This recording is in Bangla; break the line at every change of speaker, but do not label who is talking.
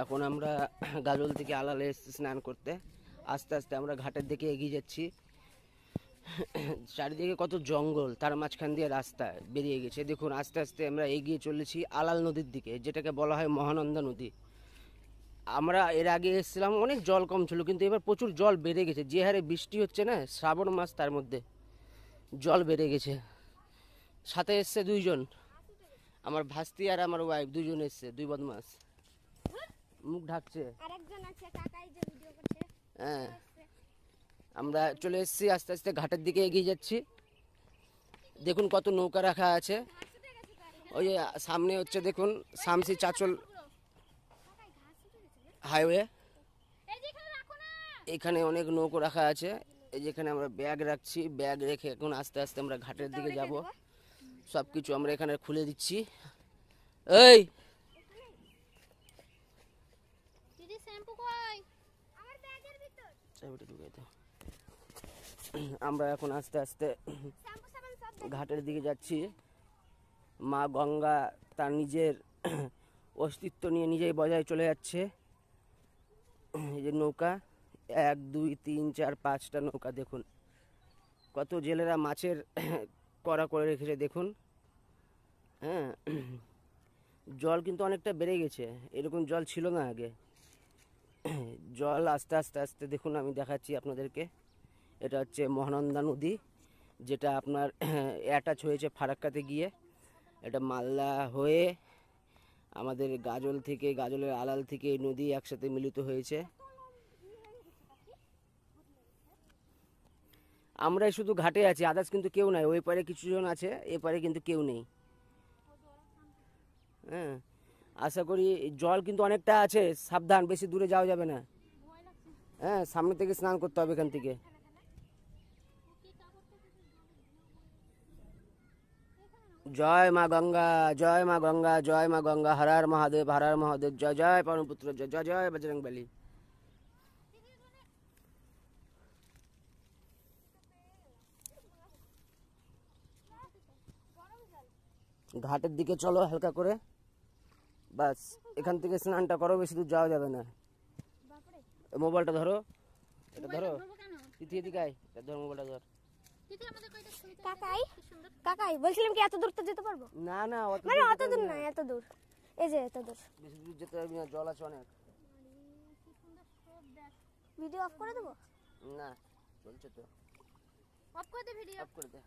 এখন আমরা গাজল থেকে আলালে এসেছি স্নান করতে। আস্তে আস্তে আমরা ঘাটের দিকে এগিয়ে যাচ্ছি। চারিদিকে কত জঙ্গল, তার মাঝখান দিয়ে রাস্তা বেরিয়ে গেছে। দেখুন আস্তে আস্তে আমরা এগিয়ে চলেছি আলাল নদীর দিকে, যেটাকে বলা হয় মহানন্দা নদী। আমরা এর আগে এসেছিলাম, অনেক জল কম ছিল, কিন্তু এবার প্রচুর জল বেড়ে গেছে। যে হারে বৃষ্টি হচ্ছে না, শ্রাবণ মাস, তার মধ্যে জল বেড়ে গেছে। সাথে এসছে দুইজন, আমার ভাস্তি আর আমার ওয়াইফ, দুজন এসছে, দুই বদমাস। মুখ ঢাকছে। হ্যাঁ, আমরা চলে এসেছি, আস্তে আস্তে ঘাটের দিকে এগিয়ে যাচ্ছি। দেখুন কত নৌকা রাখা আছে। ওই যে সামনে হচ্ছে দেখুন শামসি চাচল হাইওয়ে, এখানে অনেক নৌকো রাখা আছে। এই যেখানে আমরা ব্যাগ রাখছি, ব্যাগ রেখে এখন আস্তে আস্তে আমরা ঘাটের দিকে যাব। সব কিছু আমরা এখানে খুলে দিচ্ছি। এই আমরা এখন আস্তে আস্তে ঘাটের দিকে যাচ্ছি। মা গঙ্গা তার নিজের অস্তিত্ব নিয়ে নিজেই বজায় চলে যাচ্ছে। এই যে নৌকা, 1 2 3 4 5টা নৌকা। দেখুন কত জেলেরা মাছের কড়া করে রেখেছে দেখুন। হ্যাঁ, জল কিন্তু অনেকটা বেড়ে গেছে, এরকম জল ছিল না আগে। জল আস্তে আস্তে আস্তে দেখুন, আমি দেখাচ্ছি আপনাদেরকে। এটা হচ্ছে মহানন্দা নদী, যেটা আপনার অ্যাটাচ হয়েছে ফারাক্কাতে গিয়ে। এটা মালদা হয়ে আমাদের গাজল থেকে, গাজলের আলাল থেকে এই নদী একসাথে মিলিত হয়েছে। আমরাই শুধু ঘাটে আছি, আদার্স কিন্তু কেউ নাই। ওই পারে কিছুজন আছে, এ পারে কিন্তু কেউ নেই। হ্যাঁ, আশা করি জল কিন্তু অনেকটা আছে, সাবধান, বেশি দূরে যাওয়া যাবে না। হ্যাঁ, সামনে থেকে স্নান করতে হবে এখান থেকে। জয় মা গঙ্গা, জয় মা গঙ্গা, জয় মা গঙ্গা, হর হর মহাদেব, হর হর মহাদেব, জয় জয় পরমপুত্র, জয় জয় জয় বজরংবলী। ঘাটের দিকে চলো হালকা করে, বাস এখান থেকে স্নানটা করো, বেশি দূর যাওয়া যাবে না। মোবাইলটা ধরো, এটা ধরো, তিথি এদিকে আয়, এটা ধর, মোবাইলটা ধর।
কাকাই কাকাই বলছিলাম কি এত দূর তো যেতে পারবো?
না না,
মানে অত দূর না, এত দূর, এই যে এত দূর।
বেশি দূর যেতে হবে না, জল আছে অনেক।
ভিডিও অফ করে দেবো?
না, চলছে তো।
অফ করে দে ভিডিও।
অফ করে দে।